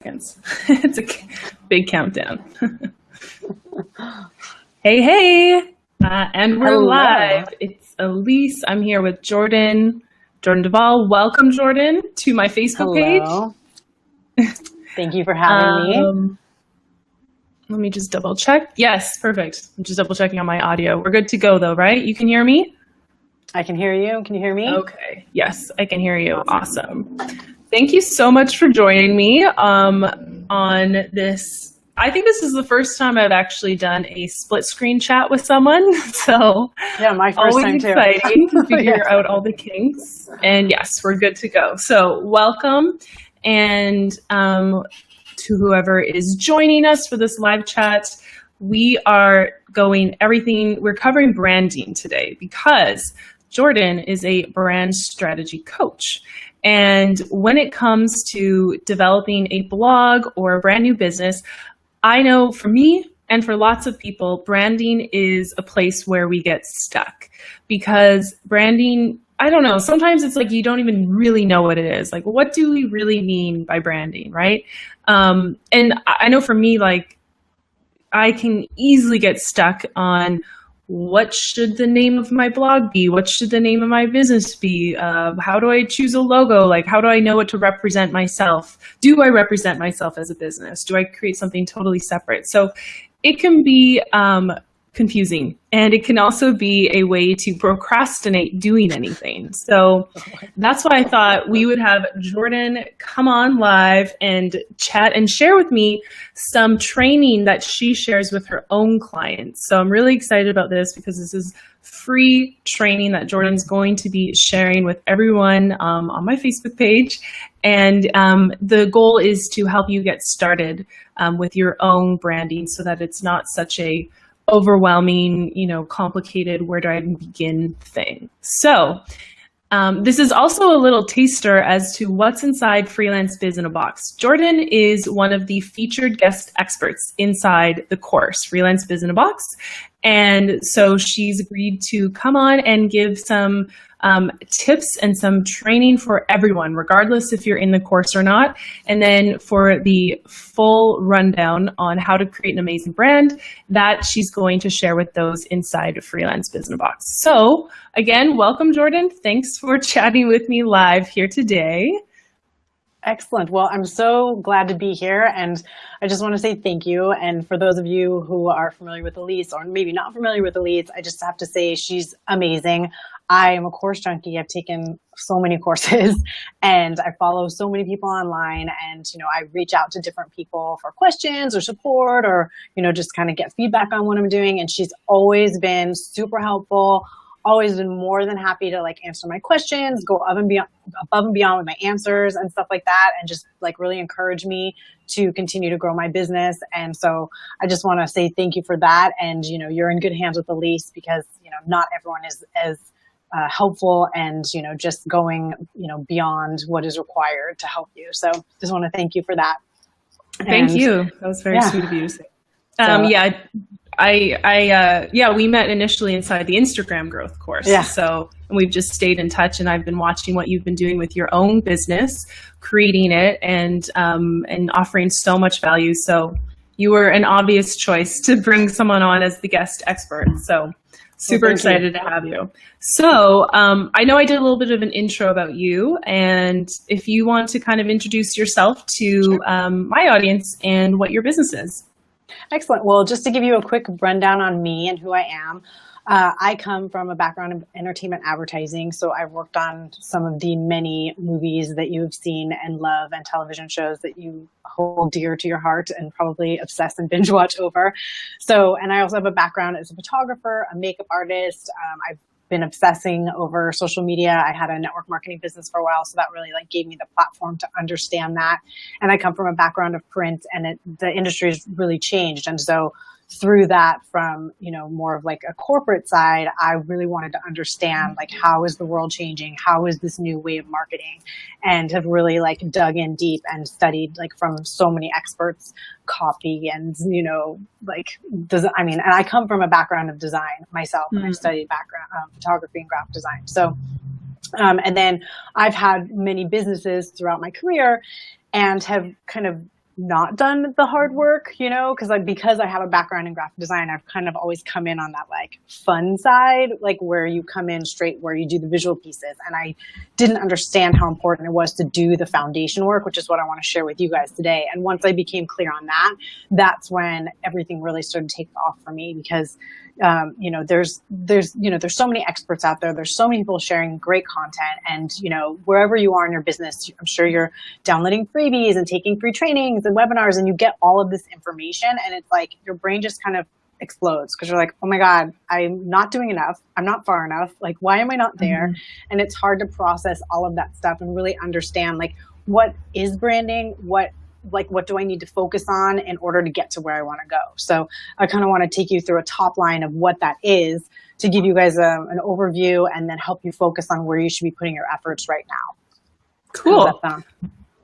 seconds. It's a big countdown. Hey. And we're live. It's Elise. I'm here with Jordan Duvall. Welcome, Jordan, to my Facebook page. Thank you for having me. Let me just double check. Yes, perfect. I'm just double checking on my audio. We're good to go though, right? You can hear me? I can hear you. Can you hear me? Okay. Yes, I can hear you. Awesome. Thank you so much for joining me on this. I think this is the first time I've actually done a split screen chat with someone. So yeah, my first time too. Always exciting to figure out all the kinks. And yes, we're good to go. So welcome, and to whoever is joining us for this live chat. We are we're covering branding today because Jordan is a brand strategy coach. And when it comes to developing a blog or a brand new business, I know for me and for lots of people, branding is a place where we get stuck because branding, I don't know, sometimes it's like you don't even really know what it is. Like, what do we really mean by branding, right? And I know for me, like, I can easily get stuck on what should the name of my blog be? What should the name of my business be? How do I choose a logo? Like, how do I know what to represent myself? Do I represent myself as a business? Do I create something totally separate? So it can be confusing, and it can also be a way to procrastinate doing anything. So that's why I thought we would have Jordan come on live and chat and share with me some training that she shares with her own clients. So I'm really excited about this because this is free training that Jordan's going to be sharing with everyone on my Facebook page. And the goal is to help you get started with your own branding so that it's not such a overwhelming, complicated, where do I begin thing. So this is also a little taster as to what's inside Freelance Biz in a Box. Jordan is one of the featured guest experts inside the course, Freelance Biz in a Box. And so she's agreed to come on and give some tips and some training for everyone, regardless if you're in the course or not. And then for the full rundown on how to create an amazing brand that she's going to share with those inside Freelance Biz in a Box. So again, welcome, Jordan. Thanks for chatting with me live here today. Excellent. Well, I'm so glad to be here, and I just want to say thank you. And for those of you who are familiar with Elise or maybe not familiar with Elise, I just have to say she's amazing. I am a course junkie. I've taken so many courses and I follow so many people online, and, I reach out to different people for questions or support or, just kind of get feedback on what I'm doing. And she's always been super helpful, always been more than happy to answer my questions, go above and beyond with my answers and stuff like that, and just really encourage me to continue to grow my business. And so I just want to say thank you for that. And, you're in good hands with Elise because, not everyone is as helpful and, just going, beyond what is required to help you. So just want to thank you for that. Thank you. That was very sweet of you to say. We met initially inside the Instagram growth course. Yeah. So we've just stayed in touch, and I've been watching what you've been doing with your own business, creating it and offering so much value. So you were an obvious choice to bring someone on as the guest expert. So super excited to have you. So I know I did a little bit of an intro about you, and if you want to kind of introduce yourself to my audience and what your business is. Excellent. Well, just to give you a quick rundown on me and who I am, I come from a background in entertainment advertising. So I've worked on some of the many movies that you've seen and love, and television shows that you hold dear to your heart and probably obsess and binge watch over. So, and I also have a background as a photographer, a makeup artist. I've been obsessing over social media. I had a network marketing business for a while, so that really gave me the platform to understand that. And I come from a background of print, and the industry has really changed. And so through that, from more of a corporate side, I really wanted to understand how is the world changing, how is this new way of marketing, and have really dug in deep and studied from so many experts, copy and and I come from a background of design myself, and I studied photography and graphic design. So and then I've had many businesses throughout my career and have kind of not done the hard work, you know, because I have a background in graphic design, I've kind of always come in on that like fun side, like where you come in straight, where you do the visual pieces. And I didn't understand how important it was to do the foundation work, which is what I want to share with you guys today. And once I became clear on that, that's when everything really started to take off for me, because you know, there's so many experts out there. There's so many people sharing great content, and, you know, wherever you are in your business, I'm sure you're downloading freebies and taking free trainings and webinars, and you get all of this information, and it's like your brain just kind of explodes, because you're like, oh my God, I'm not doing enough. I'm not far enough. Like, why am I not there? Mm-hmm. And it's hard to process all of that stuff and really understand, like, what is branding? What do I need to focus on in order to get to where I want to go? So I kind of want to take you through a top line of what that is, to give you guys an overview, and then help you focus on where you should be putting your efforts right now. Cool.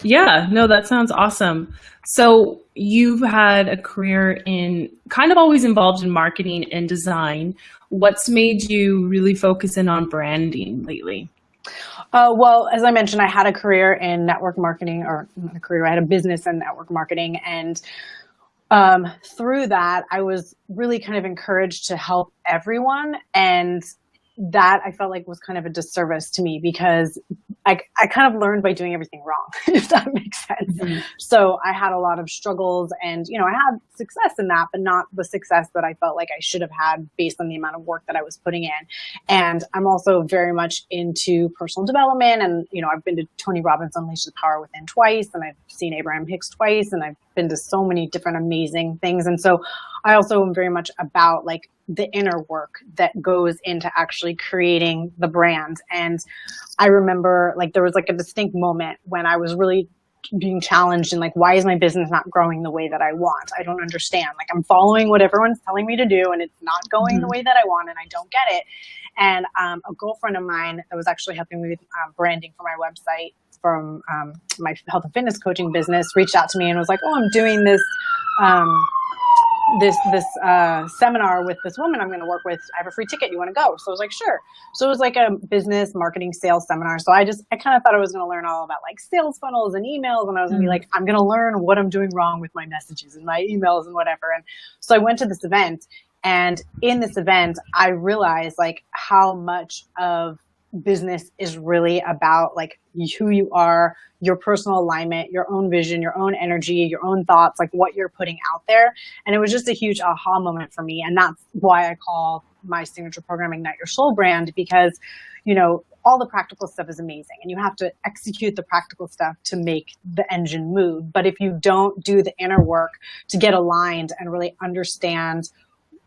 Yeah, no, that sounds awesome. So you've had a career in kind of always involved in marketing and design. What's made you really focus in on branding lately? Well, as I mentioned, I had a career in network marketing, or not a career, I had a business in network marketing. And through that, I was really kind of encouraged to help everyone. And that I felt like was kind of a disservice to me, because I kind of learned by doing everything wrong, if that makes sense. Mm-hmm. So I had a lot of struggles, and, you know, I had success in that, but not the success that I felt like I should have had based on the amount of work that I was putting in. And I'm also very much into personal development. And, you know, I've been to Tony Robbins' Unleash the Power Within twice, and I've seen Abraham Hicks twice, and I've been to so many different amazing things. And so I also am very much about like the inner work that goes into actually creating the brand. And I remember like there was like a distinct moment when I was really being challenged and like, why is my business not growing the way that I want? I don't understand. Like, I'm following what everyone's telling me to do, and it's not going mm-hmm. the way that I want, and I don't get it. And a girlfriend of mine that was actually helping me with branding for my website from my health and fitness coaching business reached out to me and was like, oh, I'm doing this seminar with this woman I'm going to work with. I have a free ticket. You want to go? So I was like, sure. So it was like a business marketing sales seminar. So I kind of thought I was going to learn all about like sales funnels and emails. And I was going to be like, I'm going to learn what I'm doing wrong with my messages and my emails and whatever. And so I went to this event, and in this event, I realized like how much of business is really about like who you are, your personal alignment, your own vision, your own energy, your own thoughts, like what you're putting out there. And it was just a huge aha moment for me. And that's why I call my signature program Ignite Your Soul Brand, because, you know, all the practical stuff is amazing, and you have to execute the practical stuff to make the engine move. But if you don't do the inner work to get aligned and really understand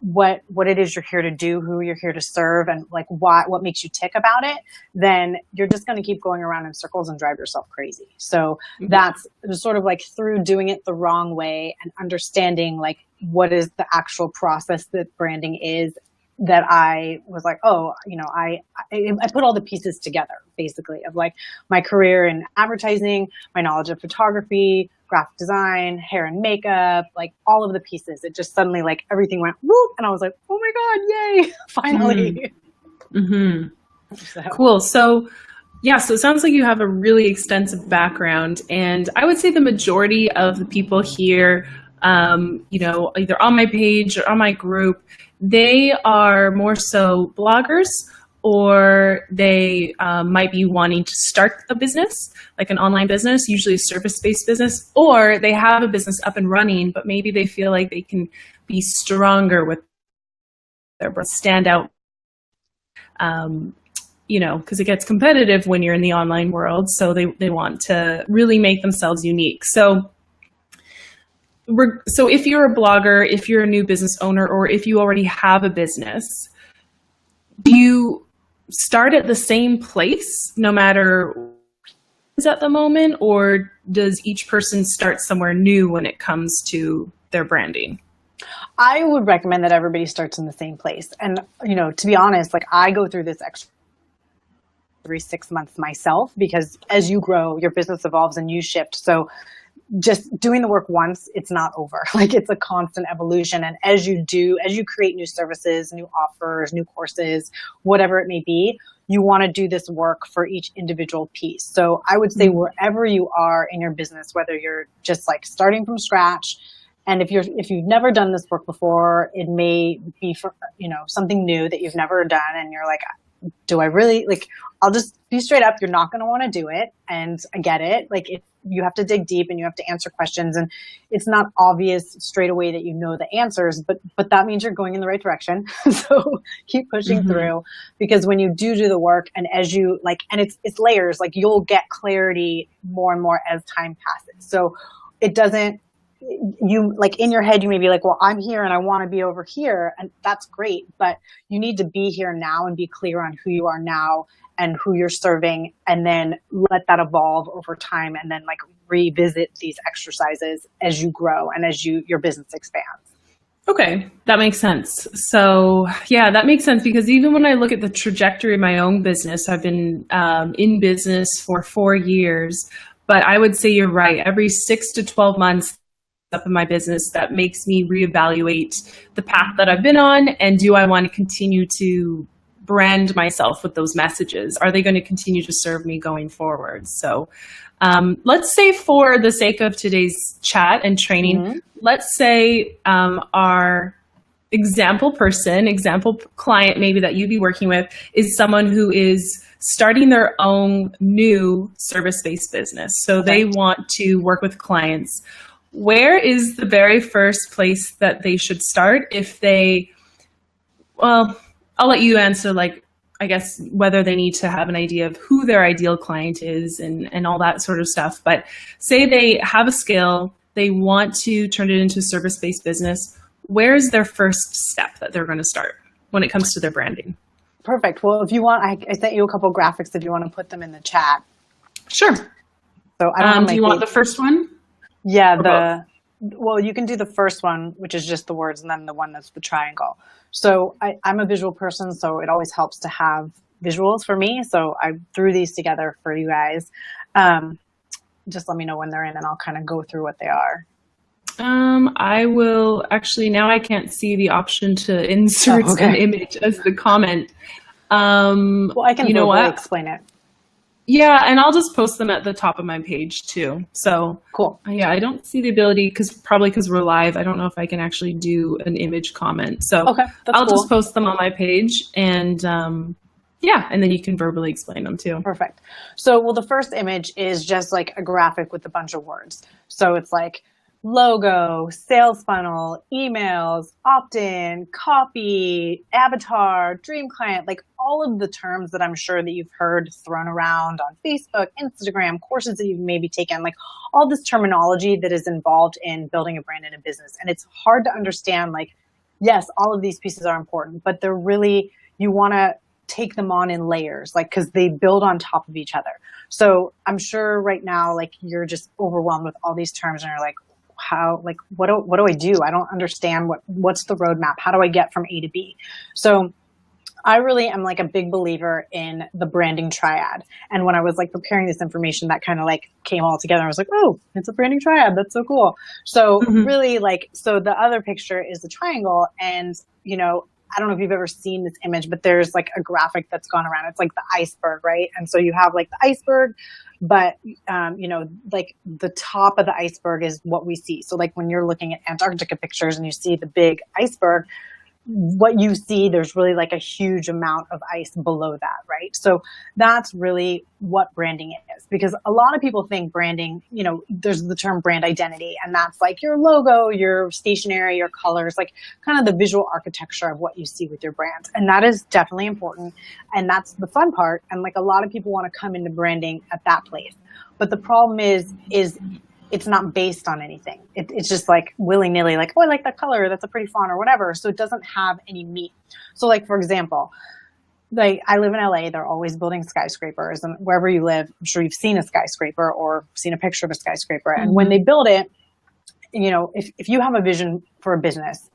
what it is you're here to do, who you're here to serve, and like what makes you tick about it, then you're just going to keep going around in circles and drive yourself crazy. So mm-hmm. that's sort of like through doing it the wrong way and understanding like what is the actual process that branding is, that I was like, oh, you know, I put all the pieces together basically of like my career in advertising, my knowledge of photography, graphic design, hair and makeup, like all of the pieces. It just suddenly like everything went whoop, and I was like, oh my God, yay, finally. Mm-hmm. So. Cool. So yeah, so it sounds like you have a really extensive background, and I would say the majority of the people here, you know, either on my page or on my group, they are more so bloggers, or they might be wanting to start a business, like an online business, usually a service-based business, or they have a business up and running, but maybe they feel like they can be stronger with their brand, stand out, you know, because it gets competitive when you're in the online world. So they want to really make themselves unique. So if you're a blogger, if you're a new business owner, or if you already have a business, do you start at the same place no matter what's at the moment, or does each person start somewhere new when it comes to their branding? I would recommend that everybody starts in the same place. And, you know, to be honest, like I go through this every 6 months myself, because as you grow, your business evolves and you shift. So just doing the work once, it's not over. Like it's a constant evolution. And as you create new services, new offers, new courses, whatever it may be, you want to do this work for each individual piece. So I would say wherever you are in your business, whether you're just like starting from scratch, and if you've never done this work before, it may be for, something new that you've never done. And you're like, do I really, like, I'll just be straight up. You're not going to want to do it. And I get it. Like, you have to dig deep and you have to answer questions, and it's not obvious straight away that you know the answers, but that means you're going in the right direction. So keep pushing through, because when you do the work, and as you like, and it's layers, like you'll get clarity more and more as time passes. So it doesn't, you like in your head, you may be like, well, I'm here and I want to be over here. And that's great. But you need to be here now and be clear on who you are now and who you're serving. And then let that evolve over time. And then like revisit these exercises as you grow and as your business expands. Okay, that makes sense. So yeah, that makes sense, because even when I look at the trajectory of my own business, I've been in business for 4 years, but I would say you're right. Every 6 to 12 months, up in my business, that makes me reevaluate the path that I've been on, and do I want to continue to brand myself with those messages? Are they going to continue to serve me going forward? So let's say, for the sake of today's chat and training, let's say our example client maybe that you'd be working with is someone who is starting their own new service-based business. So they want to work with clients. Where is the very first place that they should start if they, well, I'll let you answer, like, I guess, whether they need to have an idea of who their ideal client is and all that sort of stuff. But say they have a skill, they want to turn it into a service-based business. Where's their first step that they're going to start when it comes to their branding? Perfect. Well, if you want, I sent you a couple graphics if you want to put them in the chat. Sure. So do you want the first one? Yeah, well, you can do the first one, which is just the words, and then the one that's the triangle. So I'm a visual person, so it always helps to have visuals for me. So I threw these together for you guys. Just let me know when they're in, and I'll kind of go through what they are. I will actually, now I can't see the option to insert an image as the comment. Well, I can explain it. Yeah, and I'll just post them at the top of my page too. So cool. Yeah, I don't see the ability, probably because we're live, I don't know if I can actually do an image comment. So I'll just post them on my page, and and then you can verbally explain them too. Perfect. So, well, the first image is just like a graphic with a bunch of words. So it's like logo, sales funnel, emails, opt-in, copy, avatar, dream client, like all of the terms that I'm sure that you've heard thrown around on Facebook, Instagram, courses that you've maybe taken, like all this terminology that is involved in building a brand and a business. And it's hard to understand, like, yes, all of these pieces are important, but they're really, you want to take them on in layers, like, because they build on top of each other. So I'm sure right now, like, you're just overwhelmed with all these terms, and you're like, what do I do? I don't understand what's the roadmap. How do I get from A to B? So I really am like a big believer in the branding triad. And when I was like preparing this information, that kind of like came all together. I was like, oh, it's a branding triad. That's so cool. So really, like, so the other picture is the triangle, and I don't know if you've ever seen this image, but there's like a graphic that's gone around. It's like the iceberg, right? And so you have like the iceberg, but, like the top of the iceberg is what we see. So like when you're looking at Antarctica pictures and you see the big iceberg, what you see, there's really like a huge amount of ice below that, right? So that's really what branding is, because a lot of people think branding, there's the term brand identity, and that's like your logo, your stationery, your colors, like kind of the visual architecture of what you see with your brand. And that is definitely important. And that's the fun part. And like a lot of people want to come into branding at that place. But the problem is it's not based on anything. It's just like willy-nilly, like, oh, I like that color, that's a pretty font or whatever. So it doesn't have any meat. So like, for example, like I live in LA, they're always building skyscrapers, and wherever you live, I'm sure you've seen a skyscraper or seen a picture of a skyscraper. And when they build it, if you have a vision for a business,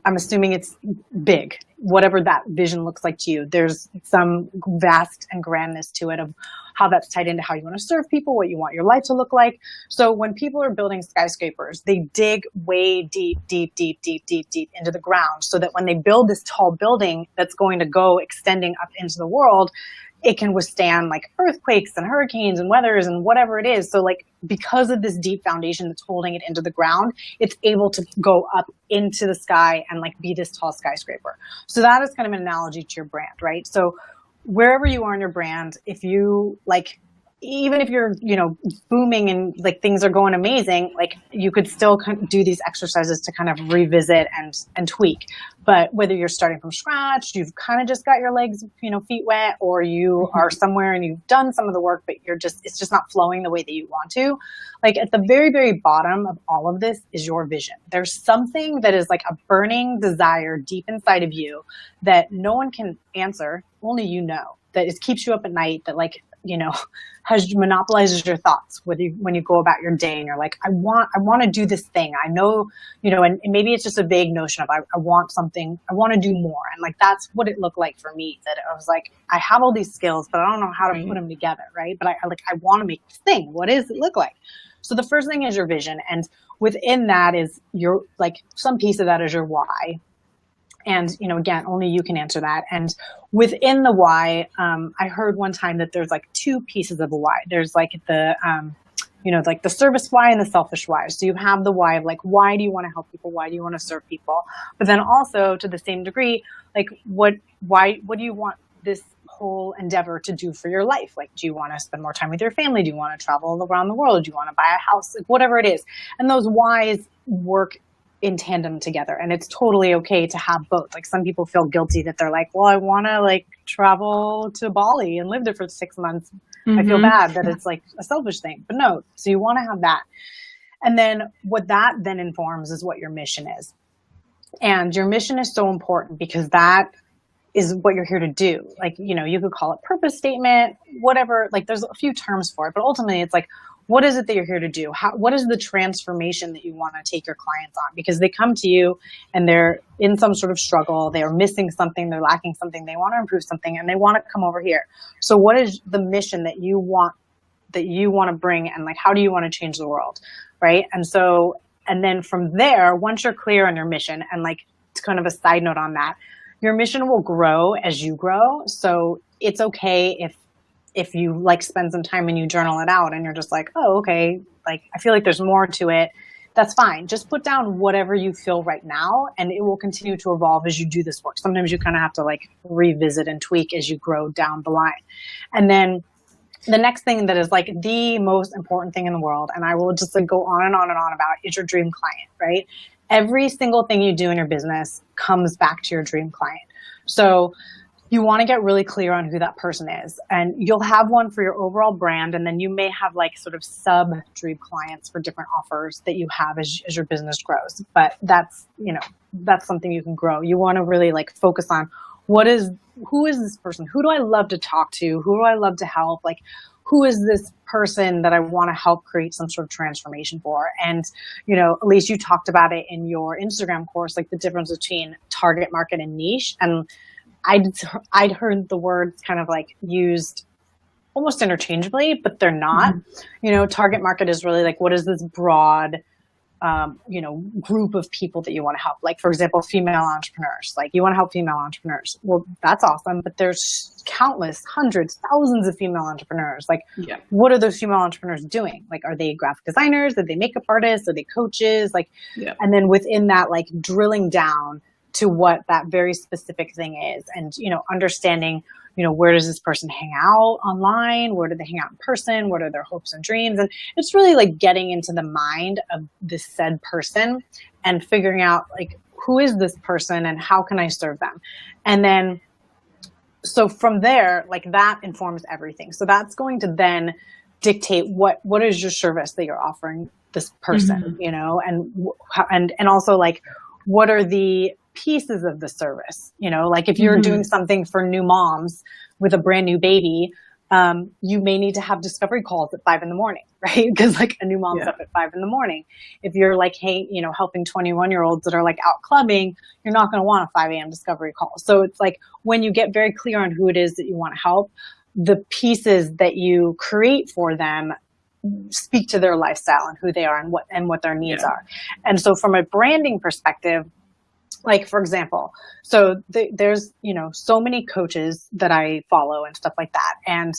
I'm assuming it's big, whatever that vision looks like to you. There's some vast and grandness to it of how that's tied into how you want to serve people, what you want your life to look like. So when people are building skyscrapers, they dig way deep into the ground, so that when they build this tall building that's going to go extending up into the world, it can withstand like earthquakes and hurricanes and weathers and whatever it is. So like, because of this deep foundation that's holding it into the ground, it's able to go up into the sky and like be this tall skyscraper. So that is kind of an analogy to your brand, right? So wherever you are in your brand, if you like, even if you're, you know, booming and like things are going amazing, like you could still do these exercises to kind of revisit and tweak. But whether you're starting from scratch, you've kind of just got your legs, you know, feet wet, or you are somewhere and you've done some of the work, but it's just not flowing the way that you want to. Like at the very, very bottom of all of this is your vision. There's something that is like a burning desire deep inside of you that no one can answer, only you know, that it keeps you up at night, that like, you know, monopolizes your thoughts when you go about your day and you're like, I want to do this thing. I know, you know, and maybe it's just a vague notion of I want something, I want to do more. And like, that's what it looked like for me, that I was like, I have all these skills, but I don't know how to put them together. Right. But I want to make this thing. What does it look like? So the first thing is your vision. And within that is your, like, some piece of that is your why. And, you know, again, only you can answer that. And within the why, I heard one time that there's like two pieces of a why. There's like the, you know, like the service why and the selfish why. So you have the why of like, why do you want to help people? Why do you want to serve people? But then also to the same degree, like what do you want this whole endeavor to do for your life? Like, do you want to spend more time with your family? Do you want to travel around the world? Do you want to buy a house? Like, whatever it is. And those whys work in tandem together, and it's totally okay to have both. Like, some people feel guilty that they're like, well, I want to like travel to Bali and live there for 6 months. I feel bad that it's like a selfish thing, but no. So you want to have that. And then what that then informs is what your mission is. And your mission is so important because that is what you're here to do. Like, you know, you could call it purpose statement, whatever, like there's a few terms for it, but ultimately it's like, what is it that you're here to do? What is the transformation that you want to take your clients on? Because they come to you and they're in some sort of struggle. They are missing something. They're lacking something. They want to improve something and they want to come over here. So what is the mission that you want to bring? And like, how do you want to change the world? Right. And so, and then from there, once you're clear on your mission, and like, it's kind of a side note on that, your mission will grow as you grow. So it's okay if you like spend some time and you journal it out and you're just like, oh, okay, like I feel like there's more to it. That's fine. Just put down whatever you feel right now and it will continue to evolve as you do this work. Sometimes you kind of have to like revisit and tweak as you grow down the line. And then the next thing that is like the most important thing in the world, and I will just like go on and on and on about, is your dream client, right? Every single thing you do in your business comes back to your dream client. So you want to get really clear on who that person is, and you'll have one for your overall brand. And then you may have like sort of sub dream clients for different offers that you have as your business grows. But that's, you know, that's something you can grow. You want to really like focus on who is this person? Who do I love to talk to? Who do I love to help? Like, who is this person that I want to help create some sort of transformation for? And, you know, Elise, you talked about it in your Instagram course, like the difference between target market and niche. And I'd heard the words kind of like used almost interchangeably, but they're not. You know, target market is really like, what is this broad, you know, group of people that you want to help? Like, for example, female entrepreneurs. Like, you want to help female entrepreneurs. Well, that's awesome, but there's countless, hundreds, thousands of female entrepreneurs. Like, what are those female entrepreneurs doing? Like, are they graphic designers? Are they makeup artists? Are they coaches? Like, and then within that, like drilling down to what that very specific thing is. And, you know, understanding, you know, where does this person hang out online? Where do they hang out in person? What are their hopes and dreams? And it's really like getting into the mind of this said person and figuring out like, who is this person and how can I serve them? And then, so from there, like that informs everything. So that's going to then dictate what is your service that you're offering this person, you know, and also like, what are the pieces of the service? You know, like if you're doing something for new moms with a brand new baby, you may need to have discovery calls at 5 a.m, right? Because like a new mom's up at 5 a.m. If you're like, hey, you know, helping 21-year-olds that are like out clubbing, you're not going to want a 5 a.m. discovery call. So it's like when you get very clear on who it is that you want to help, the pieces that you create for them speak to their lifestyle and who they are and what their needs are. And so from a branding perspective, like, for example, so there's, you know, so many coaches that I follow and stuff like that. And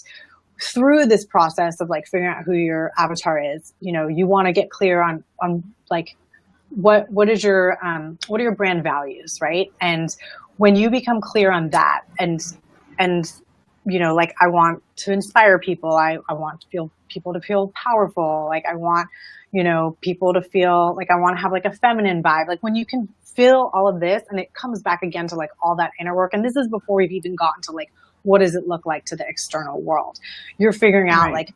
through this process of like figuring out who your avatar is, you know, you want to get clear on like what is your what are your brand values, right? And when you become clear on that, and you know, like, I want to inspire people, I want to feel people to feel powerful, like I want, you know, people to feel like I want to have like a feminine vibe. Like when you can feel all of this, and it comes back again to like all that inner work, and this is before we've even gotten to like what does it look like to the external world. You're figuring out like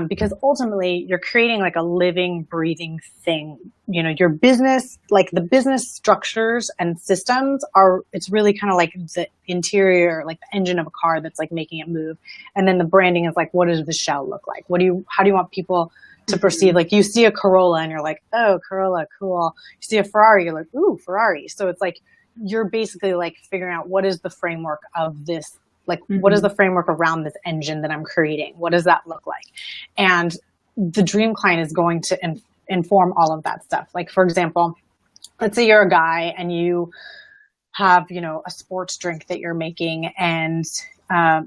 because ultimately you're creating like a living, breathing thing. You know, your business, like the business structures and systems are, it's really kind of like the interior, like the engine of a car that's like making it move. And then the branding is like, what does the shell look like? How do you want people to perceive? Like you see a Corolla and you're like, oh, Corolla, cool. You see a Ferrari, you're like, ooh, Ferrari. So it's like, you're basically like figuring out what is the framework of this. Like, what is the framework around this engine that I'm creating? What does that look like? And the dream client is going to inform all of that stuff. Like, for example, let's say you're a guy and you have, you know, a sports drink that you're making, and,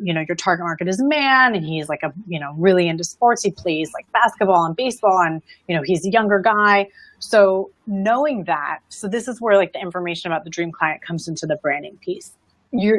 you know, your target market is a man, and he's like a, you know, really into sports. He plays like basketball and baseball, and, you know, he's a younger guy. So knowing that, so this is where like the information about the dream client comes into the branding piece.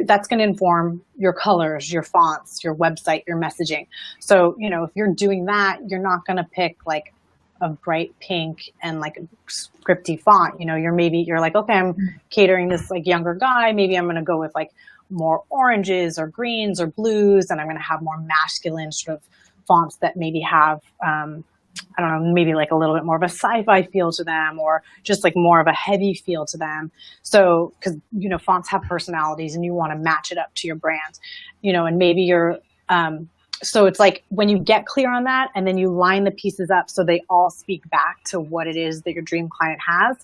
That's going to inform your colors, your fonts, your website, your messaging. So, you know, if you're doing that, you're not going to pick like a bright pink and like a scripty font. You know, you're like, okay, I'm catering this like younger guy. Maybe I'm going to go with like more oranges or greens or blues, and I'm going to have more masculine sort of fonts that maybe have, I don't know, maybe like a little bit more of a sci-fi feel to them, or just like more of a heavy feel to them. So, because, you know, fonts have personalities and you want to match it up to your brand, you know, and maybe you're, so it's like when you get clear on that and then you line the pieces up so they all speak back to what it is that your dream client has,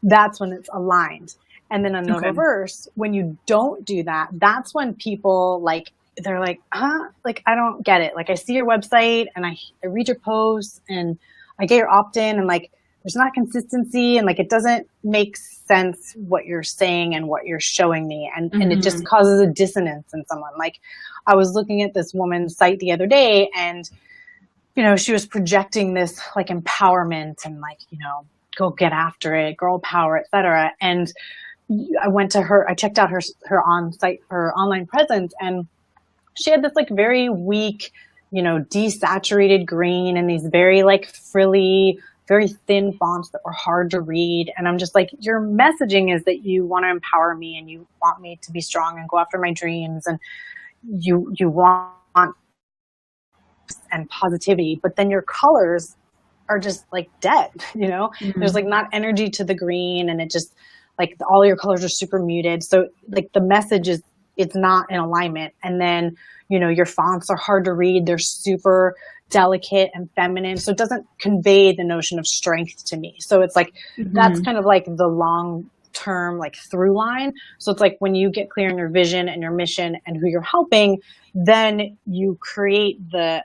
that's when it's aligned. And then in the reverse, when you don't do that, that's when people like, they're like, huh? Like, I don't get it. Like, I see your website and I read your posts and I get your opt-in, and like, there's not consistency, and like, it doesn't make sense what you're saying and what you're showing me. And it just causes a dissonance in someone. Like, I was looking at this woman's site the other day, and, you know, she was projecting this like empowerment and like, you know, go get after it, girl power, etc. And I went to her, I checked out her on-site, her online presence, and she had this like very weak, you know, desaturated green and these very like frilly, very thin fonts that were hard to read. And I'm just like, your messaging is that you want to empower me and you want me to be strong and go after my dreams, and you want and positivity, but then your colors are just like dead, you know, there's like not energy to the green, and it just like all your colors are super muted. So like the message is, it's not in alignment. And then, you know, your fonts are hard to read. They're super delicate and feminine. So it doesn't convey the notion of strength to me. So it's like, that's kind of like the long term, like through line. So it's like when you get clear on your vision and your mission and who you're helping, then you create the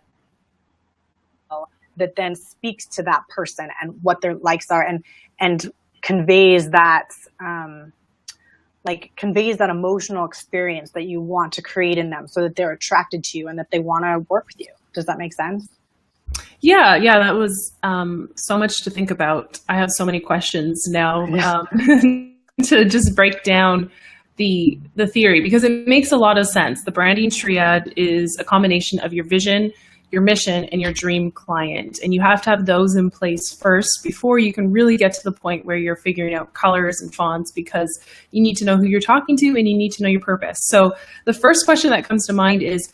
that then speaks to that person and what their likes are, and conveys that, like conveys that emotional experience that you want to create in them, so that they're attracted to you and that they want to work with you. Does that make sense? Yeah, that was so much to think about. I have so many questions now to just break down the theory, because it makes a lot of sense. The branding triad is a combination of your vision, your mission, and your dream client. And you have to have those in place first before you can really get to the point where you're figuring out colors and fonts, because you need to know who you're talking to and you need to know your purpose. So the first question that comes to mind is,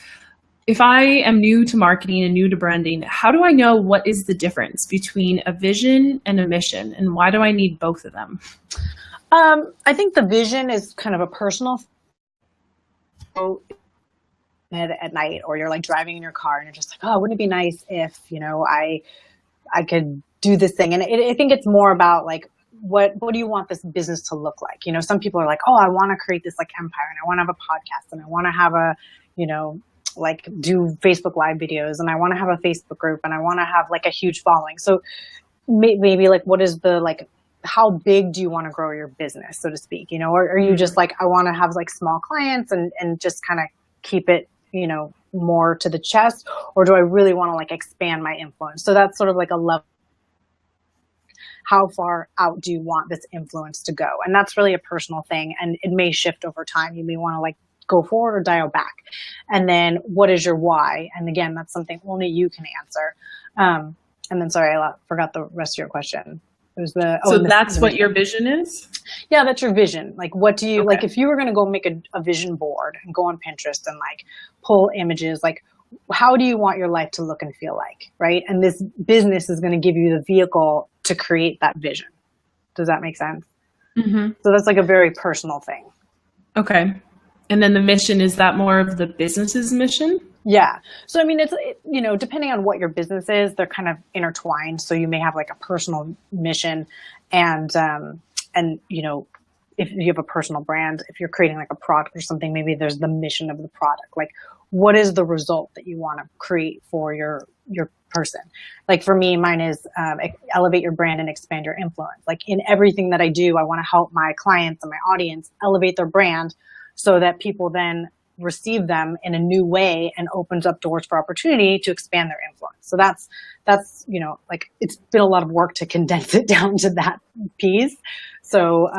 if I am new to marketing and new to branding, how do I know what is the difference between a vision and a mission? And why do I need both of them? I think the vision is kind of a personal at night, or you're like driving in your car and you're just like, oh, wouldn't it be nice if, you know, I could do this thing. And I think it's more about like, what do you want this business to look like? You know, some people are like, oh, I want to create this like empire, and I want to have a podcast, and I want to have a, you know, like do Facebook Live videos, and I want to have a Facebook group, and I want to have like a huge following. So maybe like, what is the like how big do you want to grow your business, so to speak? You know, or are you just like, I want to have like small clients and just kind of keep it, you know, more to the chest, or do I really want to like expand my influence? So that's sort of like a level. How far out do you want this influence to go? And that's really a personal thing. And it may shift over time. You may want to like go forward or dial back. And then what is your why? And again, that's something only you can answer. And then, sorry, I forgot the rest of your question. It was so that's what your vision is? Yeah, that's your vision. Like, what do you, like, if you were going to go make a vision board and go on Pinterest and like pull images, like, how do you want your life to look and feel like, right? And this business is going to give you the vehicle to create that vision. Does that make sense? Mm-hmm. So that's like a very personal thing. Okay. And then the mission, is that more of the business's mission? Yeah. So, I mean, you know, depending on what your business is, they're kind of intertwined. So you may have like a personal mission and, you know, if you have a personal brand, if you're creating like a product or something, maybe there's the mission of the product. Like, what is the result that you want to create for your person? Like for me, mine is elevate your brand and expand your influence. Like in everything that I do, I want to help my clients and my audience elevate their brand so that people then receive them in a new way and opens up doors for opportunity to expand their influence. So that's, you know, like it's been a lot of work to condense it down to that piece. So,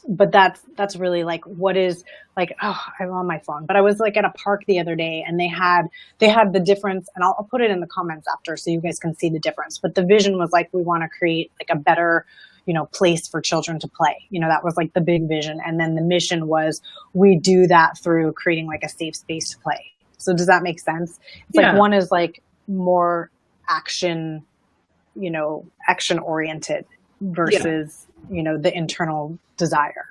but that's really like, what is like, oh, I'm on my phone, but I was like at a park the other day and they had the difference, and I'll put it in the comments after so you guys can see the difference. But the vision was like, we want to create like a better, you know, place for children to play. You know, that was like the big vision. And then the mission was, we do that through creating like a safe space to play. So does that make sense? It's like one is like more action, you know, action oriented versus, you know, the internal desire.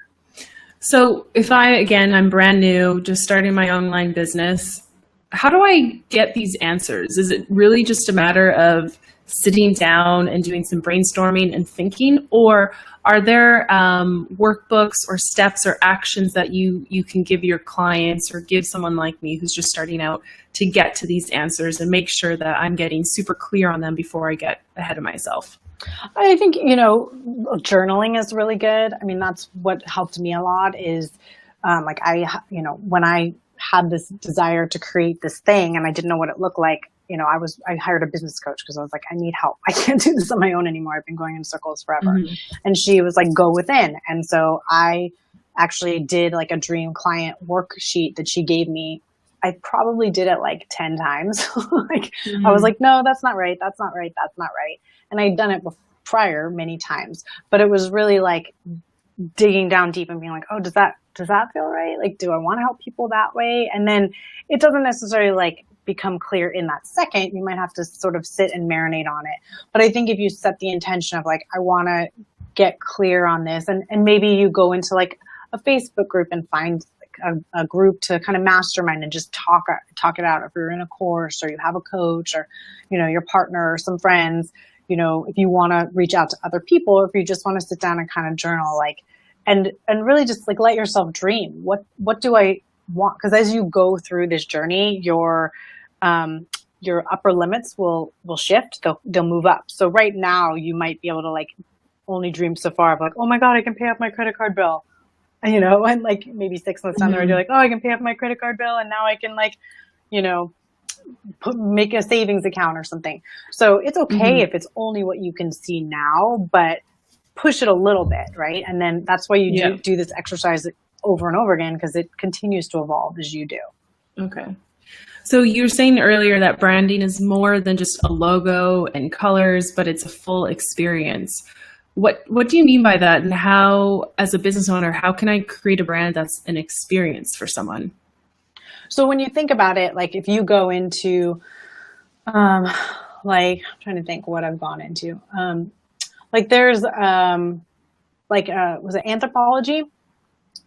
So if I'm brand new, just starting my online business, how do I get these answers? Is it really just a matter of sitting down and doing some brainstorming and thinking, or are there workbooks or steps or actions that you can give your clients or give someone like me who's just starting out to get to these answers and make sure that I'm getting super clear on them before I get ahead of myself? I think, you know, journaling is really good. I mean, that's what helped me a lot is like you know, when I had this desire to create this thing and I didn't know what it looked like, you know, I hired a business coach because I was like, I need help. I can't do this on my own anymore. I've been going in circles forever. Mm-hmm. And she was like, go within. And so I actually did like a dream client worksheet that she gave me. I probably did it like 10 times. Like I was like, no, that's not right. That's not right. That's not right. And I'd done it prior many times, but it was really like digging down deep and being like, oh, does that feel right? Like, do I want to help people that way? And then it doesn't necessarily like become clear in that second. You might have to sort of sit and marinate on it. But I think if you set the intention of like, I want to get clear on this, and maybe you go into like a Facebook group and find like a group to kind of mastermind and just talk it out. If you're in a course or you have a coach or, you know, your partner or some friends, you know, if you want to reach out to other people, or if you just want to sit down and kind of journal, like, and really just like let yourself dream. What do I want? Because as you go through this journey, your upper limits will shift. They'll move up. So right now you might be able to like only dream so far of like, oh my God, I can pay off my credit card bill. You know, and like maybe 6 months down the road, you're like, oh, I can pay off my credit card bill, and now I can like, you know, make a savings account or something. So it's okay if it's only what you can see now, but push it a little bit, right? And then that's why you do this exercise over and over again, because it continues to evolve as you do. Okay. So you were saying earlier that branding is more than just a logo and colors, but it's a full experience. What do you mean by that? And how, as a business owner, how can I create a brand that's an experience for someone? So when you think about it, like if you go into, like, I'm trying to think what I've gone into. Like there's, was it anthropology?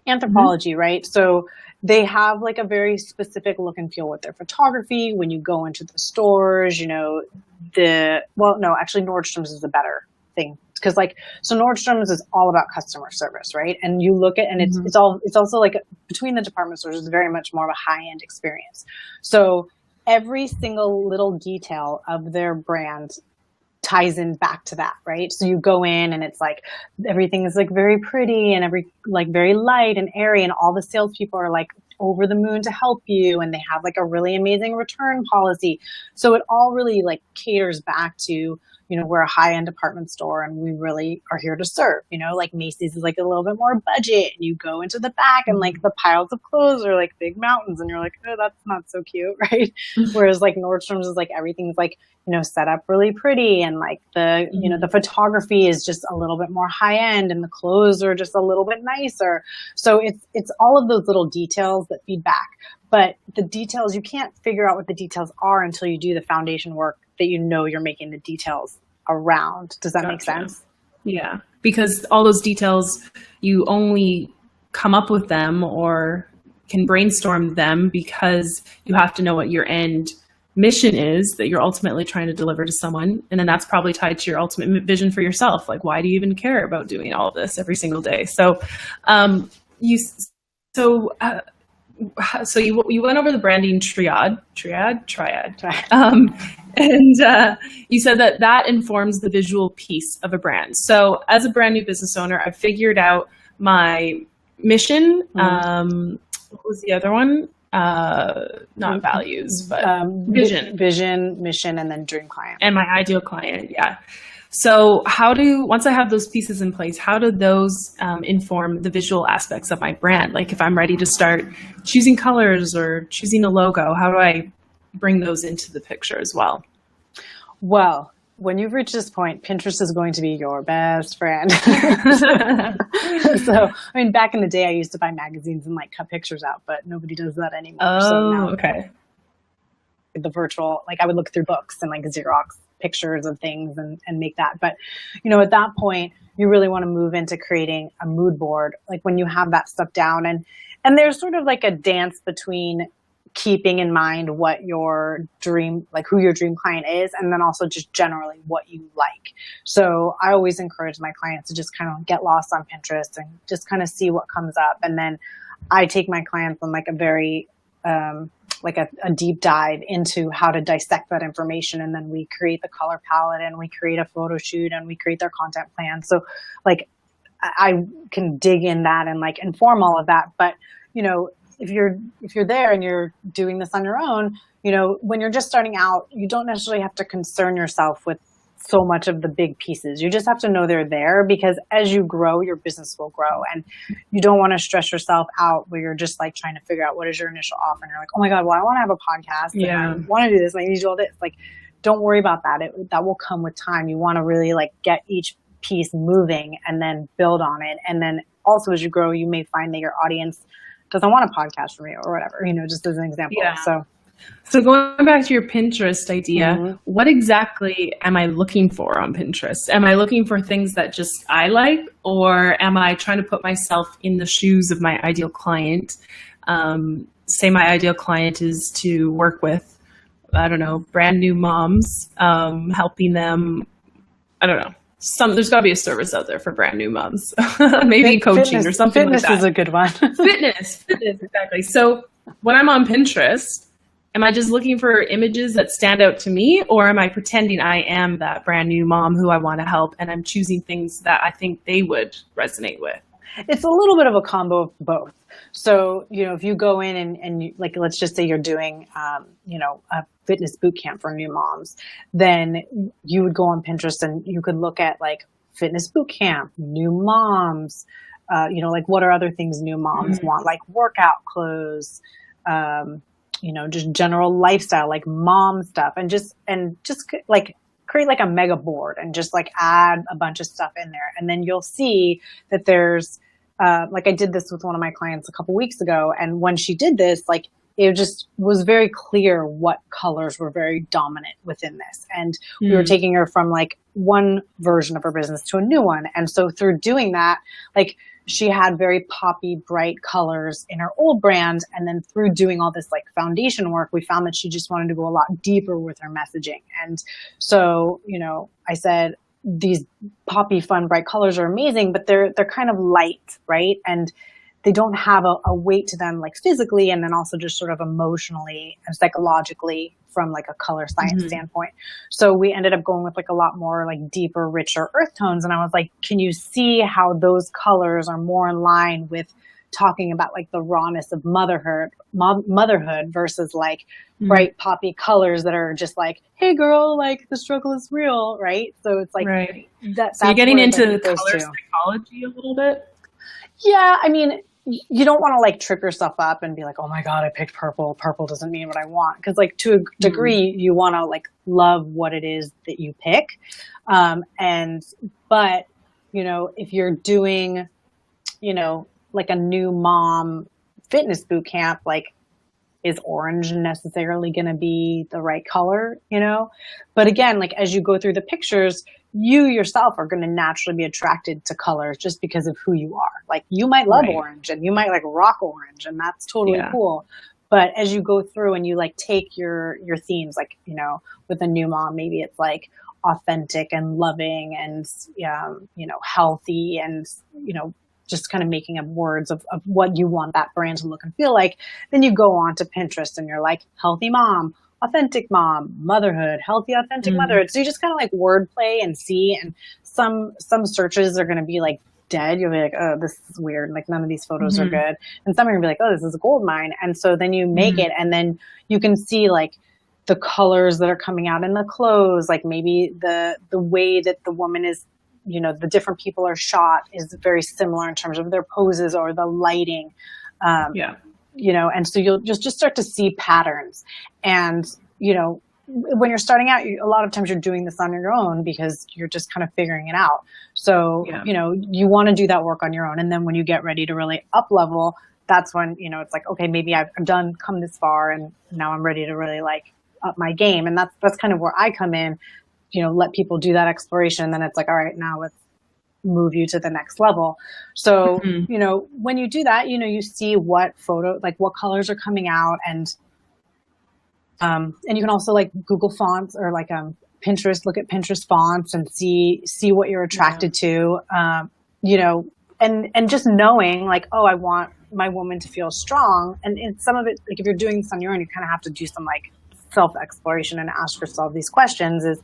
Anthropology, right? So they have like a very specific look and feel with their photography. When you go into the stores, you know, actually Nordstrom's is a better thing. Because like, so Nordstrom's is all about customer service, right? And you look at, and it's also like between the department stores is very much more of a high-end experience. So every single little detail of their brand ties in back to that, right? So you go in and it's like everything is like very pretty and very light and airy, and all the salespeople are like over the moon to help you, and they have like a really amazing return policy. So it all really like caters back to, we're a high-end department store and we really are here to serve. Like Macy's is like a little bit more budget, and you go into the back and like the piles of clothes are like big mountains, and you're like, oh, that's not so cute, right? Whereas like Nordstrom's is like everything's like, set up really pretty, and like the photography is just a little bit more high-end, and the clothes are just a little bit nicer. So it's all of those little details that feed back. But the details, you can't figure out what the details are until you do the foundation work that you're making the details around. Does that make sense? Yeah, because all those details, you only come up with them or can brainstorm them because you have to know what your end mission is that you're ultimately trying to deliver to someone. And then that's probably tied to your ultimate vision for yourself. Like, why do you even care about doing all of this every single day? So you went over the branding triad. And you said that informs the visual piece of a brand. So as a brand new business owner, I figured out my mission. What was the other one? Not values, but vision. Vision, mission, and then dream client. And my ideal client, yeah. So once I have those pieces in place, how do those inform the visual aspects of my brand? Like if I'm ready to start choosing colors or choosing a logo, how do I bring those into the picture as well? Well, when you've reached this point, Pinterest is going to be your best friend. So, back in the day, I used to buy magazines and like cut pictures out, but nobody does that anymore. Oh, so now, okay. The virtual, like I would look through books and like Xerox pictures of things and make that. But, at that point, you really want to move into creating a mood board, like when you have that stuff down. And there's sort of like a dance between keeping in mind what your dream, like who your dream client is, and then also just generally what you like. So I always encourage my clients to just kind of get lost on Pinterest and just kind of see what comes up. And then I take my clients on like a very, a deep dive into how to dissect that information. And then we create the color palette, and we create a photo shoot, and we create their content plan. So like I can dig in that and like inform all of that. But, if you're there and you're doing this on your own, when you're just starting out, you don't necessarily have to concern yourself with so much of the big pieces. You just have to know they're there, because as you grow, your business will grow, and you don't want to stress yourself out where you're just like trying to figure out what is your initial offer. And you're like, oh my God, well, I want to have a podcast. Yeah. And I want to do this. And I need to do all this. Like, don't worry about that. That will come with time. You want to really like get each piece moving and then build on it. And then also as you grow, you may find that your audience doesn't want a podcast from you or whatever, just as an example. Yeah. So going back to your Pinterest idea, what exactly am I looking for on Pinterest? Am I looking for things that just I like, or am I trying to put myself in the shoes of my ideal client? Say my ideal client is to work with, I don't know, brand new moms, helping them, I don't know. There's got to be a service out there for brand new moms, maybe coaching or something like that. Fitness is a good one. Fitness, exactly. So when I'm on Pinterest, am I just looking for images that stand out to me, or am I pretending I am that brand new mom who I want to help, and I'm choosing things that I think they would resonate with? It's a little bit of a combo of both. So, if you go in and you, like, let's just say you're doing, a fitness boot camp for new moms, then you would go on Pinterest and you could look at like fitness boot camp, new moms, like what are other things new moms want, like workout clothes, just general lifestyle, like mom stuff, and just like create like a mega board and just like add a bunch of stuff in there. And then you'll see that there's, like I did this with one of my clients a couple weeks ago. And when she did this, like it just was very clear what colors were very dominant within this. And we were taking her from like one version of her business to a new one. And so through doing that, like she had very poppy, bright colors in her old brand. And then through doing all this like foundation work, we found that she just wanted to go a lot deeper with her messaging. And so, I said, these poppy, fun, bright colors are amazing, but they're kind of light, right? And they don't have a weight to them, like physically, and then also just sort of emotionally and psychologically from like a color science standpoint. So we ended up going with like a lot more like deeper, richer earth tones. And I was like, can you see how those colors are more in line with talking about like the rawness of motherhood versus like bright poppy colors that are just like, hey girl, like the struggle is real, right? So it's like so you're getting into color psychology a little bit. Yeah, I mean, you don't want to like trip yourself up and be like, oh my God, I picked purple. Purple doesn't mean what I want. Because like to a degree, you want to like love what it is that you pick. But, you know, if you're doing, you know, like a new mom fitness boot camp, like is orange necessarily going to be the right color, you know? But again, like as you go through the pictures, you yourself are going to naturally be attracted to colors just because of who you are. Like you might love orange and you might like rock orange, and that's totally cool. But as you go through and you like take your themes, like, you know, with a new mom, maybe it's like authentic and loving and, you know, healthy and, you know, just kind of making up words of what you want that brand to look and feel like. Then you go on to Pinterest and you're like healthy mom, authentic mom, motherhood, healthy, authentic motherhood. So you just kind of like wordplay and see, and some searches are going to be like dead. You'll be like, oh, this is weird. Like none of these photos are good. And some are going to be like, oh, this is a gold mine. And so then you make it, and then you can see like the colors that are coming out in the clothes, like maybe the way that the woman is, you know, the different people are shot is very similar in terms of their poses or the lighting. You know, and so you'll just start to see patterns. And, you know, when you're starting out, a lot of times you're doing this on your own because you're just kind of figuring it out. So, you know, you want to do that work on your own. And then when you get ready to really up level, that's when, you know, it's like, okay, maybe I've come this far and now I'm ready to really like up my game. And that's kind of where I come in, you know, let people do that exploration. And then it's like, all right, now let's move you to the next level. So, you know, when you do that, you know, you see what what colors are coming out, and you can also like Google fonts or like Pinterest, look at Pinterest fonts and see what you're attracted to, you know, and just knowing like, oh, I want my woman to feel strong. And some of it, like if you're doing this on your own, you kind of have to do some like self exploration and ask yourself these questions is,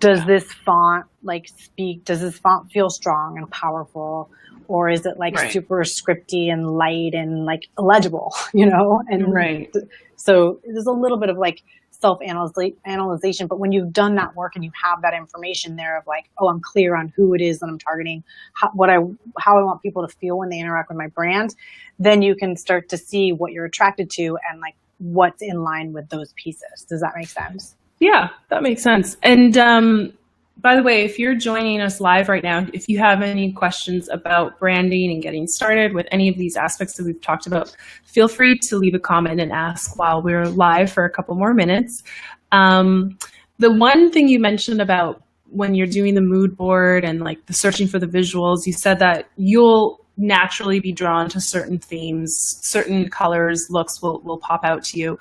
does this font like speak? Does this font feel strong and powerful, or is it like super scripty and light and like illegible? You know, and so there's a little bit of like self-analyzation. But when you've done that work and you have that information there of like, oh, I'm clear on who it is that I'm targeting, how I want people to feel when they interact with my brand, then you can start to see what you're attracted to and like what's in line with those pieces. Does that make sense? Yeah, that makes sense. And by the way, if you're joining us live right now, if you have any questions about branding and getting started with any of these aspects that we've talked about, feel free to leave a comment and ask while we're live for a couple more minutes. The one thing you mentioned about when you're doing the mood board and like the searching for the visuals, you said that you'll naturally be drawn to certain themes, certain colors, looks will pop out to you.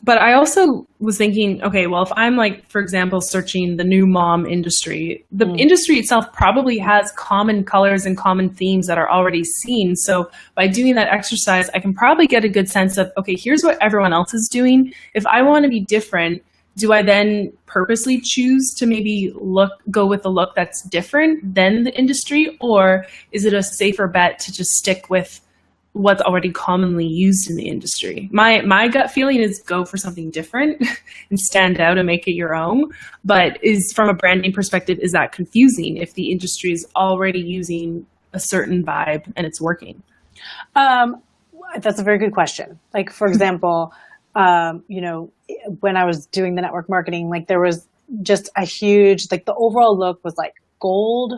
But I also was thinking, okay, well, if I'm like, for example, searching the new mom industry, the industry itself probably has common colors and common themes that are already seen. So by doing that exercise, I can probably get a good sense of, okay, here's what everyone else is doing. If I want to be different, do I then purposely choose to maybe go with a look that's different than the industry? Or is it a safer bet to just stick with what's already commonly used in the industry? My gut feeling is go for something different and stand out and make it your own. But from a branding perspective, is that confusing if the industry is already using a certain vibe and it's working? That's a very good question. Like, for example, you know, when I was doing the network marketing, like there was just a huge, like the overall look was like gold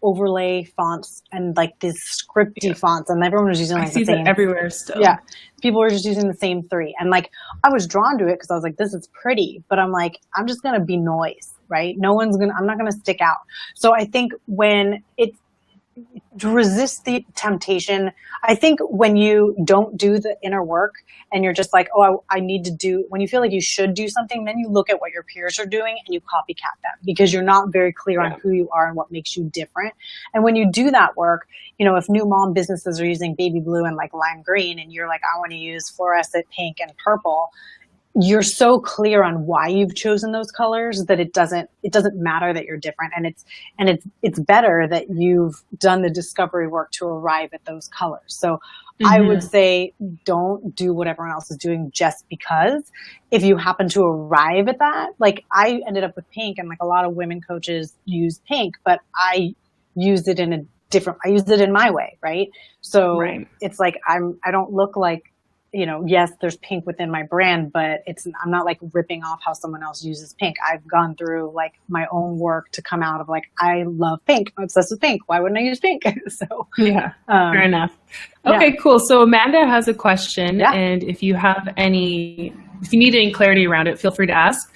overlay fonts and like these scripty fonts, and everyone was using like the same everywhere still. Yeah, people were just using the same three, and like I was drawn to it because I was like, this is pretty, but I'm like, I'm just gonna be noise, right? I'm not gonna stick out. So I think when to resist the temptation. I think when you don't do the inner work and you're just like, oh, I need to do, when you feel like you should do something, then you look at what your peers are doing and you copycat them because you're not very clear on who you are and what makes you different. And when you do that work, if new mom businesses are using baby blue and like lime green and you're like, I want to use fluorescent pink and purple, you're so clear on why you've chosen those colors that it doesn't matter that you're different. And it's better that you've done the discovery work to arrive at those colors. So I would say don't do what everyone else is doing just because. If you happen to arrive at that, like I ended up with pink, and like a lot of women coaches use pink, but I used it in my way. Right. So it's like, I don't look like, yes, there's pink within my brand, but I'm not like ripping off how someone else uses pink. I've gone through like my own work to come out of like, I love pink. I'm obsessed with pink. Why wouldn't I use pink? So yeah, fair enough. Okay, cool. So Amanda has a question, and if you need any clarity around it, feel free to ask.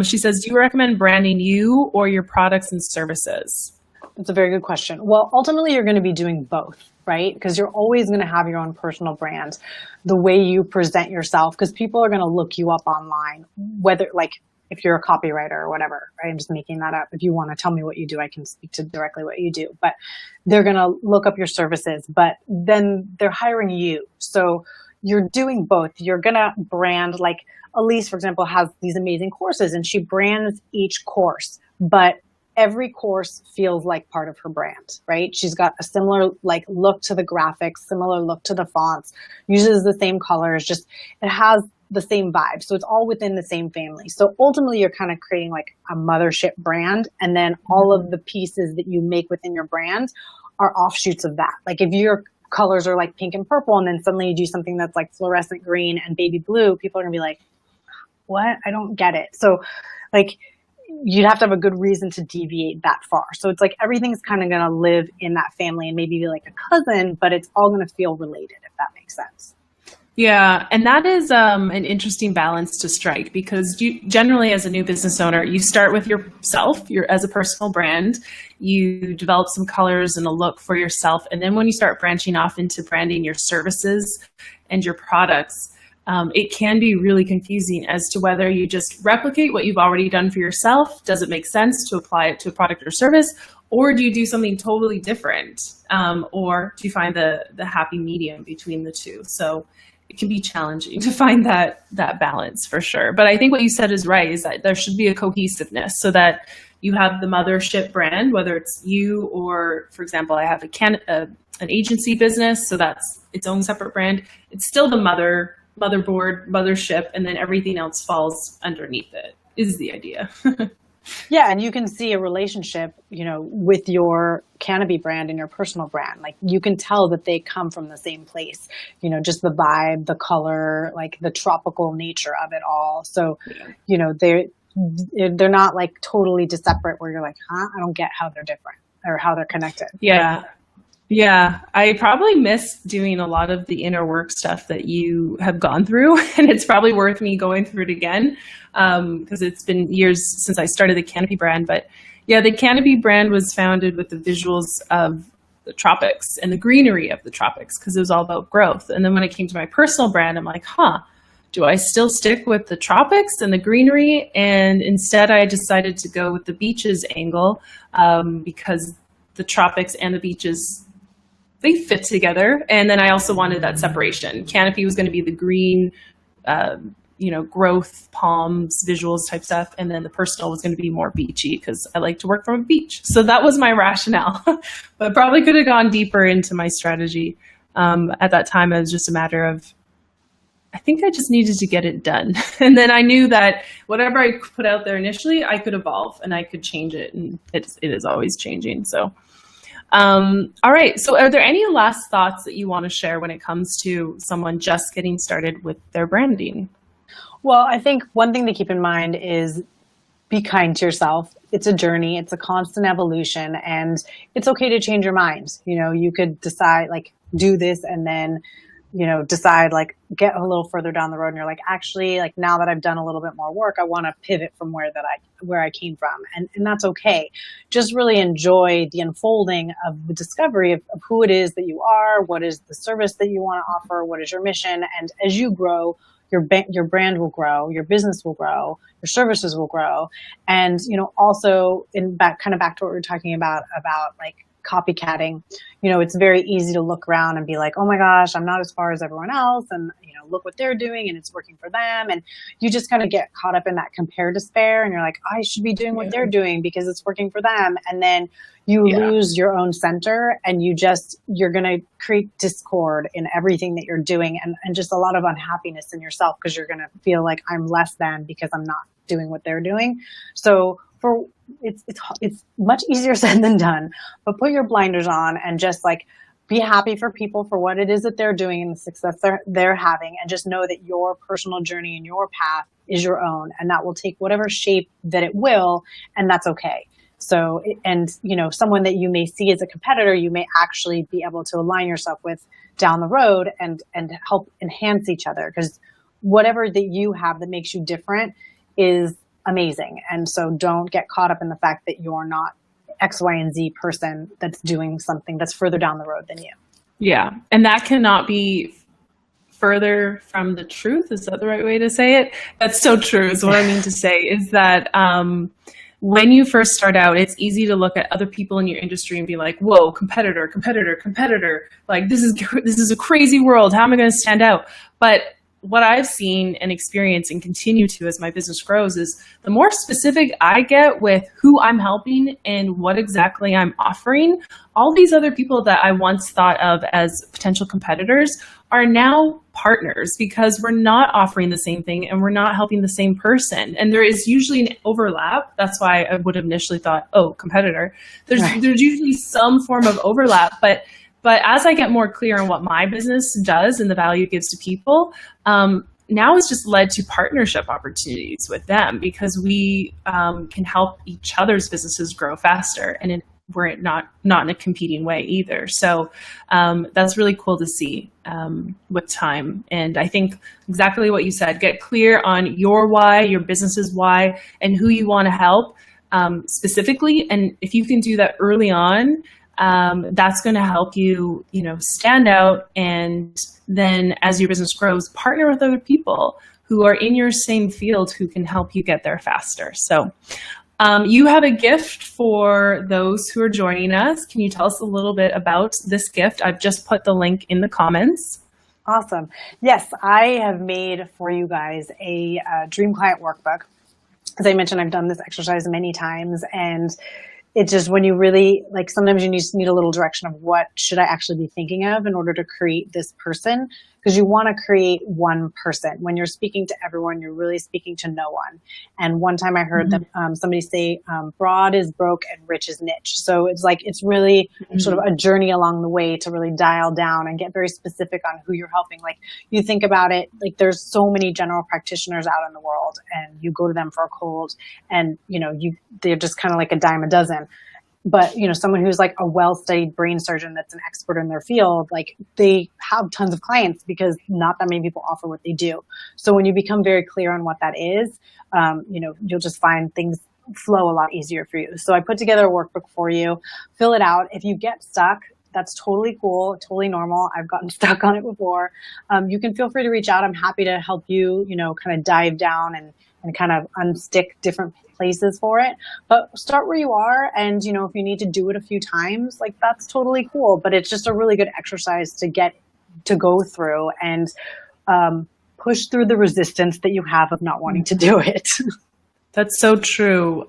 She says, do you recommend branding you or your products and services? That's a very good question. Well, ultimately, you're going to be doing both, right? Because you're always going to have your own personal brand, the way you present yourself, because people are going to look you up online, whether like if you're a copywriter or whatever, right? I'm just making that up. If you want to tell me what you do, I can speak to directly what you do, but they're going to look up your services, but then they're hiring you. So you're doing both. You're going to brand, like Elise, for example, has these amazing courses and she brands each course, but every course feels like part of her brand, right? She's got a similar like look to the graphics, similar look to the fonts, uses the same colors, just it has the same vibe. So it's all within the same family. So ultimately you're kind of creating like a mothership brand, and then all of the pieces that you make within your brand are offshoots of that. Like if your colors are like pink and purple and then suddenly you do something that's like fluorescent green and baby blue, people are gonna be like, what? I don't get it. So like you'd have to have a good reason to deviate that far. So it's like everything's kind of going to live in that family and maybe be like a cousin, but it's all going to feel related, if that makes sense. Yeah, and that is an interesting balance to strike, because you generally, as a new business owner, you start with yourself, as a personal brand. You develop some colors and a look for yourself, and then when you start branching off into branding your services and your products, it can be really confusing as to whether you just replicate what you've already done for yourself. Does it make sense to apply it to a product or service? Or do you do something totally different? Or do you find the happy medium between the two? So it can be challenging to find that balance for sure. But I think what you said is right, is that there should be a cohesiveness so that you have the mothership brand, whether it's you or, for example, I have an agency business, so that's its own separate brand. It's still the motherboard, mothership, and then everything else falls underneath it, is the idea. Yeah, and you can see a relationship, with your Canopy brand and your personal brand. Like you can tell that they come from the same place, just the vibe, the color, like the tropical nature of it all. So, they're not like totally separate where you're like, I don't get how they're different or how they're connected. Yeah, I probably miss doing a lot of the inner work stuff that you have gone through, and it's probably worth me going through it again, because it's been years since I started the Canopy brand. But yeah, the Canopy brand was founded with the visuals of the tropics and the greenery of the tropics, because it was all about growth. And then when it came to my personal brand, I'm like, do I still stick with the tropics and the greenery? And instead I decided to go with the beaches angle, because the tropics and the beaches, they fit together. And then I also wanted that separation. Canopy was going to be the green, growth, palms, visuals type stuff. And then the personal was going to be more beachy because I like to work from a beach. So that was my rationale, but probably could have gone deeper into my strategy. At that time, it was just a matter of, I think I just needed to get it done. And then I knew that whatever I put out there initially, I could evolve and I could change it. And it is always changing. So, all right. So are there any last thoughts that you want to share when it comes to someone just getting started with their branding? Well, I think one thing to keep in mind is be kind to yourself. It's a journey. It's a constant evolution, and it's okay to change your mind. You could decide like do this and then decide, like, get a little further down the road and you're like, actually, like, now that I've done a little bit more work, I want to pivot from where I came from. And that's okay. Just really enjoy the unfolding of the discovery of who it is that you are, what is the service that you want to offer, what is your mission. And as you grow, your brand will grow, your business will grow, your services will grow. And, also back to what we were talking about like copycatting, it's very easy to look around and be like, oh my gosh, I'm not as far as everyone else. And, look what they're doing and it's working for them. And you just kind of get caught up in that compare despair. And you're like, I should be doing what they're doing because it's working for them. And then you lose your own center and you're going to create discord in everything that you're doing and just a lot of unhappiness in yourself because you're going to feel like I'm less than because I'm not doing what they're doing. So it's much easier said than done, but put your blinders on and just like be happy for people for what it is that they're doing and the success they're having, and just know that your personal journey and your path is your own, and that will take whatever shape that it will, and that's okay. So, and someone that you may see as a competitor, you may actually be able to align yourself with down the road and help enhance each other, because whatever that you have that makes you different is amazing. And so don't get caught up in the fact that you're not X, Y, and Z person that's doing something that's further down the road than you. Yeah. And that cannot be further from the truth. Is that the right way to say it? That's so true is what I mean to say is that when you first start out, it's easy to look at other people in your industry and be like, whoa, competitor. Like, this is a crazy world. How am I going to stand out? But what I've seen and experienced and continue to as my business grows is the more specific I get with who I'm helping and what exactly I'm offering, all these other people that I once thought of as potential competitors are now partners because we're not offering the same thing and we're not helping the same person. And there is usually an overlap. That's why I would have initially thought, oh, competitor. There's usually some form of overlap, but as I get more clear on what my business does and the value it gives to people, now it's just led to partnership opportunities with them because we can help each other's businesses grow faster, and we're not in a competing way either. So that's really cool to see with time. And I think exactly what you said, get clear on your why, your business's why, and who you want to help specifically. And if you can do that early on, that's going to help you, stand out. And then as your business grows, partner with other people who are in your same field who can help you get there faster. So you have a gift for those who are joining us. Can you tell us a little bit about this gift? I've just put the link in the comments. Awesome. Yes, I have made for you guys a Dream Client Workbook. As I mentioned, I've done this exercise many times, and it's just when you really, like, sometimes you just need a little direction of what should I actually be thinking of in order to create this person, because you want to create one person. When you're speaking to everyone, you're really speaking to no one. And one time I heard somebody say, broad is broke and rich is niche. So it's like, it's really sort of a journey along the way to really dial down and get very specific on who you're helping. Like, you think about it, like, there's so many general practitioners out in the world, and you go to them for a cold, and they're just kind of like a dime a dozen. But, someone who's like a well-studied brain surgeon that's an expert in their field, like, they have tons of clients because not that many people offer what they do. So when you become very clear on what that is, you'll just find things flow a lot easier for you. So I put together a workbook for you. Fill it out. If you get stuck, that's totally cool, totally normal. I've gotten stuck on it before. You can feel free to reach out. I'm happy to help you, kind of dive down and kind of unstick different places for it. But start where you are, and if you need to do it a few times, like, that's totally cool. But it's just a really good exercise to go through and push through the resistance that you have of not wanting to do it. That's so true.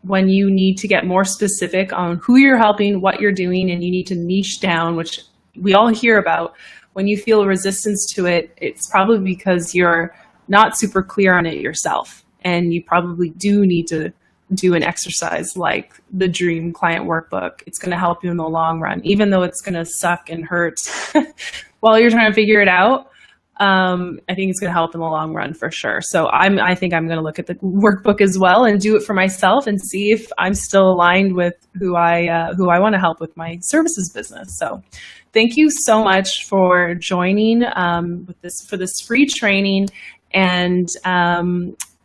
When you need to get more specific on who you're helping, what you're doing, and you need to niche down, which we all hear about, when you feel resistance to it, it's probably because you're not super clear on it yourself. And you probably do need to do an exercise like the Dream Client Workbook. It's going to help you in the long run, even though it's going to suck and hurt while you're trying to figure it out. I think it's going to help in the long run for sure. So I think I'm going to look at the workbook as well and do it for myself and see if I'm still aligned with who I want to help with my services business. So thank you so much for joining for this free training. And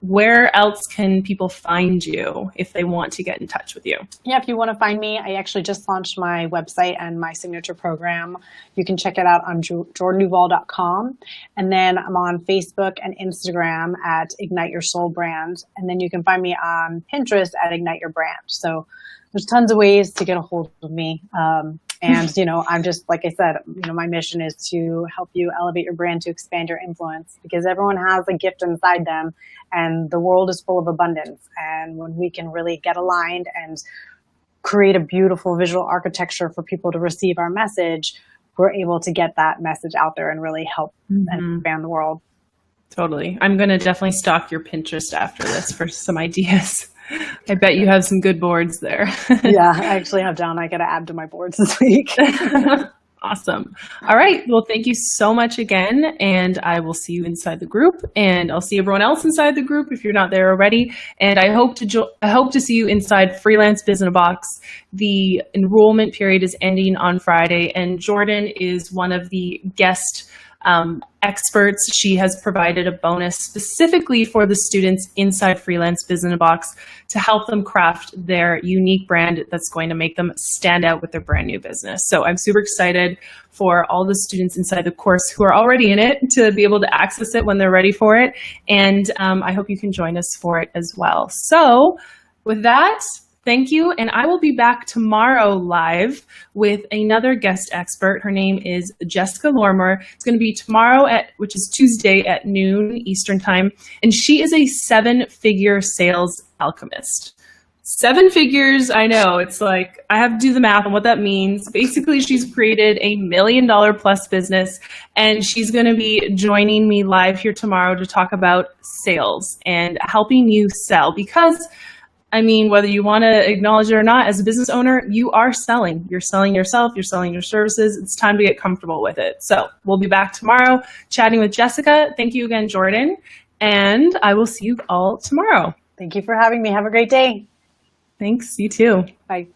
where else can people find you if they want to get in touch with you? Yeah, if you want to find me, I actually just launched my website and my signature program. You can check it out on jordanduval.com. And then I'm on Facebook and Instagram at Ignite Your Soul Brand. And then you can find me on Pinterest at Ignite Your Brand. So there's tons of ways to get a hold of me. And, I'm just, like I said, my mission is to help you elevate your brand to expand your influence, because everyone has a gift inside them and the world is full of abundance. And when we can really get aligned and create a beautiful visual architecture for people to receive our message, we're able to get that message out there and really help and expand the world. Totally. I'm going to definitely stalk your Pinterest after this for some ideas. I bet you have some good boards there. Yeah, I actually have down. I got to add to my boards this week. Awesome. All right. Well, thank you so much again. And I will see you inside the group, and I'll see everyone else inside the group if you're not there already. And I hope to see you inside Freelance Business Box. The enrollment period is ending on Friday, and Jordan is one of the guest experts. She has provided a bonus specifically for the students inside Freelance Business Box to help them craft their unique brand that's going to make them stand out with their brand new business. So I'm super excited for all the students inside the course who are already in it to be able to access it when they're ready for it. And I hope you can join us for it as well. So with that, thank you. And I will be back tomorrow live with another guest expert. Her name is Jessica Lorimer. It's going to be tomorrow which is Tuesday at noon Eastern time. And she is a 7-figure sales alchemist. 7 figures, I know. It's like, I have to do the math on what that means. Basically, she's created a $1 million plus business, and she's going to be joining me live here tomorrow to talk about sales and helping you sell, because whether you want to acknowledge it or not, as a business owner, you are selling. You're selling yourself. You're selling your services. It's time to get comfortable with it. So we'll be back tomorrow chatting with Jessica. Thank you again, Jordan. And I will see you all tomorrow. Thank you for having me. Have a great day. Thanks. You too. Bye.